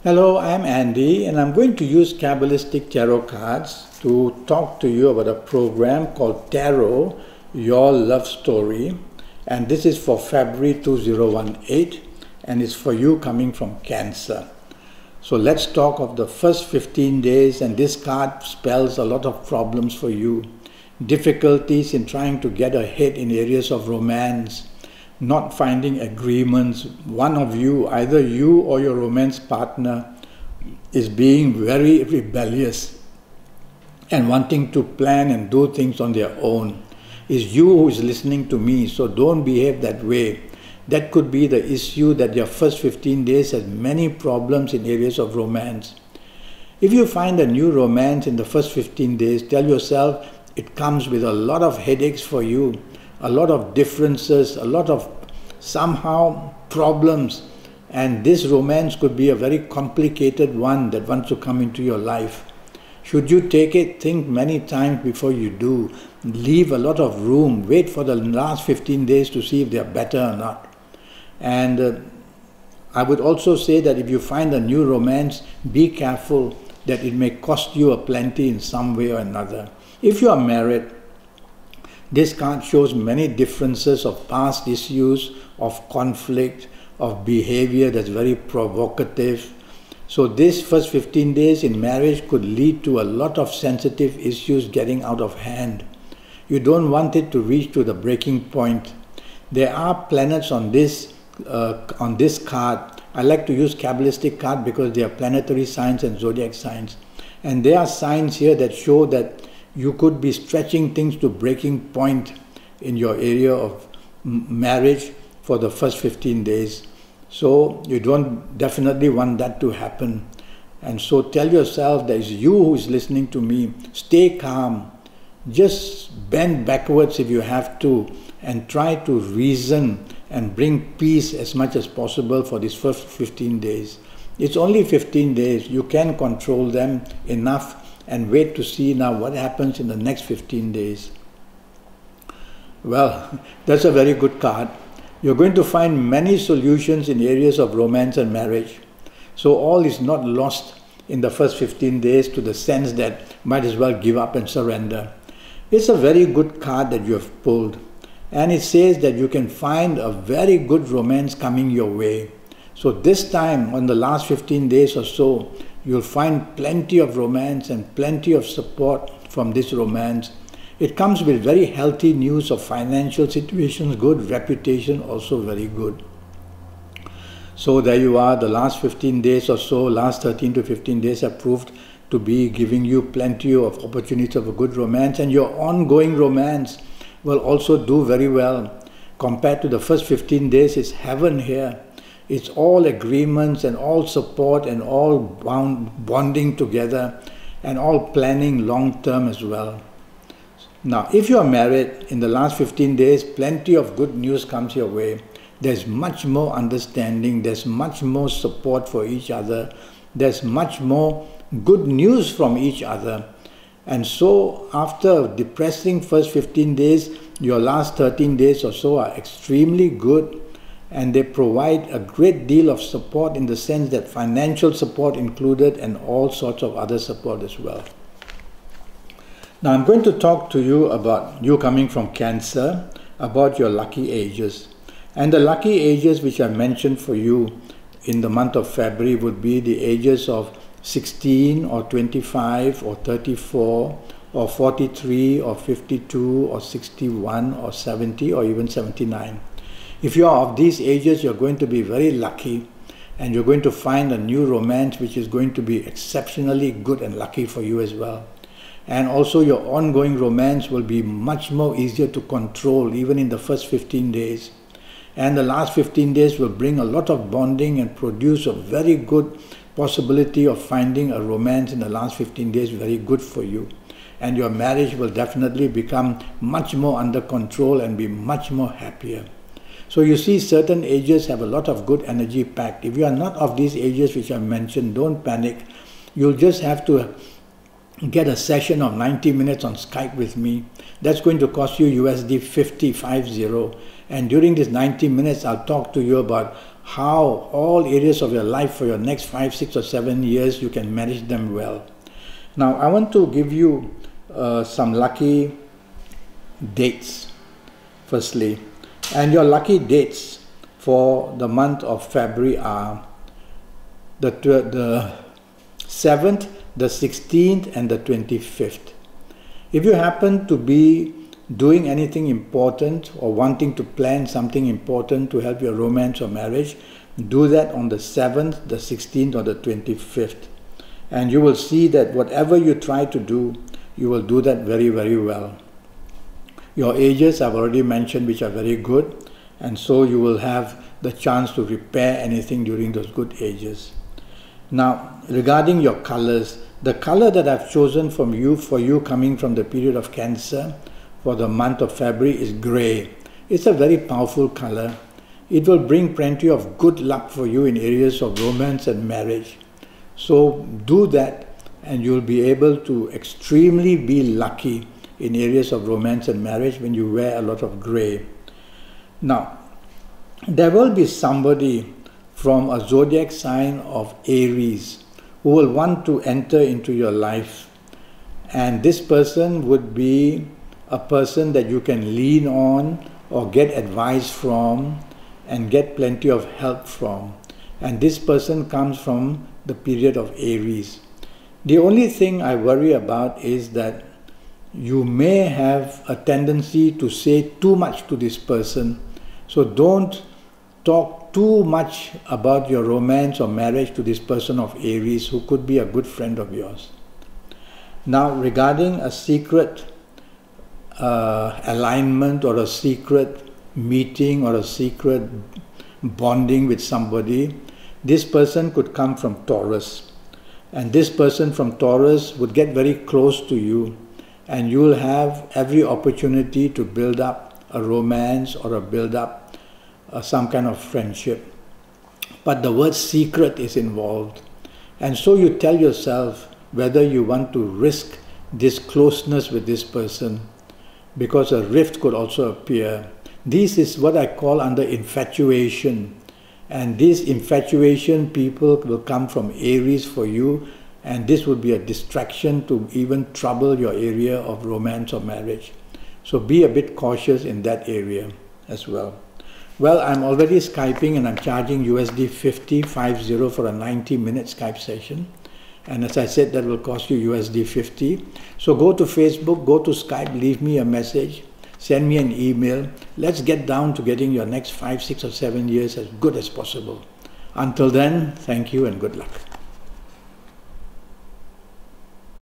Hello, I'm Andy, and I'm going to use Kabbalistic tarot cards to talk to you about a program called Tarot, Your Love Story. And this is for February 2018, and it's for you coming from Cancer. So let's talk of the first 15 days, and this card spells a lot of problems for you. Difficulties in trying to get ahead in areas of romance, not finding agreements. One of you, either you or your romance partner, is being very rebellious and wanting to plan and do things on their own. It's you who is listening to me, so don't behave that way. That could be the issue, that your first 15 days has many problems in areas of romance. If you find a new romance in the first 15 days, tell yourself it comes with a lot of headaches for you, a lot of differences, a lot of somehow problems, and this romance could be a very complicated one that wants to come into your life. Should you take it, think many times before you do. Leave a lot of room, wait for the last 15 days to see if they are better or not. And I would also say that if you find a new romance, be careful that it may cost you a plenty in some way or another. If you are married, this card shows many differences of past issues, of conflict, of behavior that's very provocative. So this first 15 days in marriage could lead to a lot of sensitive issues getting out of hand. You don't want it to reach to the breaking point. There are planets on this card. I like to use Kabbalistic card because they are planetary signs and zodiac signs. And there are signs here that show that you could be stretching things to breaking point in your area of marriage for the first 15 days. So you don't definitely want that to happen. And so tell yourself that it's you who is listening to me. Stay calm. Just bend backwards if you have to, and try to reason and bring peace as much as possible for these first 15 days. It's only 15 days. You can control them enough and wait to see now what happens in the next 15 days. Well, that's a very good card. You're going to find many solutions in areas of romance and marriage. So all is not lost in the first 15 days to the sense that might as well give up and surrender. It's a very good card that you have pulled. And it says that you can find a very good romance coming your way. So this time, on the last 15 days or so, you'll find plenty of romance and plenty of support from this romance. It comes with very healthy news of financial situations, good reputation, also very good. So there you are, the last 15 days or so, last 13 to 15 days have proved to be giving you plenty of opportunities of a good romance, and your ongoing romance will also do very well. Compared to the first 15 days, it's heaven here. It's all agreements and all support and all bonding together and all planning long term as well. Now, if you are married, in the last 15 days, plenty of good news comes your way. There's much more understanding, there's much more support for each other, there's much more good news from each other. And so, after a depressing first 15 days, your last 13 days or so are extremely good. And they provide a great deal of support in the sense that financial support included and all sorts of other support as well. Now I'm going to talk to you about you coming from Cancer, about your lucky ages. And the lucky ages which I mentioned for you in the month of February would be the ages of 16 or 25 or 34 or 43 or 52 or 61 or 70 or even 79. If you are of these ages, you're going to be very lucky, and you're going to find a new romance which is going to be exceptionally good and lucky for you as well. And also your ongoing romance will be much more easier to control even in the first 15 days. And the last 15 days will bring a lot of bonding and produce a very good possibility of finding a romance in the last 15 days very good for you. And your marriage will definitely become much more under control and be much more happier. So you see, certain ages have a lot of good energy packed. If you are not of these ages which I mentioned, don't panic. You'll just have to get a session of 90 minutes on Skype with me. That's going to cost you USD 50. And during this 90 minutes, I'll talk to you about how all areas of your life for your next 5, 6 or 7 years, you can manage them well. Now, I want to give you some lucky dates, firstly. And your lucky dates for the month of February are the 7th, the 16th and the 25th. If you happen to be doing anything important or wanting to plan something important to help your romance or marriage, do that on the 7th, the 16th or the 25th. And you will see that whatever you try to do, you will do that very, very well. Your ages I've already mentioned, which are very good, and so you will have the chance to repair anything during those good ages. Now, regarding your colors, the color that I've chosen for you coming from the period of Cancer for the month of February is grey. It's a very powerful color. It will bring plenty of good luck for you in areas of romance and marriage. So do that and you'll be able to extremely be lucky in areas of romance and marriage when you wear a lot of grey. Now, there will be somebody from a zodiac sign of Aries who will want to enter into your life, and this person would be a person that you can lean on or get advice from and get plenty of help from, and this person comes from the period of Aries. The only thing I worry about is that you may have a tendency to say too much to this person, so don't talk too much about your romance or marriage to this person of Aries who could be a good friend of yours. Now, regarding a secret alignment or a secret meeting or a secret bonding with somebody, this person could come from Taurus, and this person from Taurus would get very close to you, and you will have every opportunity to build up a romance or build up some kind of friendship. But the word secret is involved, and so you tell yourself whether you want to risk this closeness with this person, because a rift could also appear. This is what I call under infatuation, and this infatuation people will come from Aries for you, and this would be a distraction to even trouble your area of romance or marriage. So be a bit cautious in that area as well. Well, I'm already Skyping and I'm charging USD 50 for a 90-minute Skype session. And as I said, that will cost you USD 50. So go to Facebook, go to Skype, leave me a message, send me an email. Let's get down to getting your next 5, 6 or 7 years as good as possible. Until then, thank you and good luck.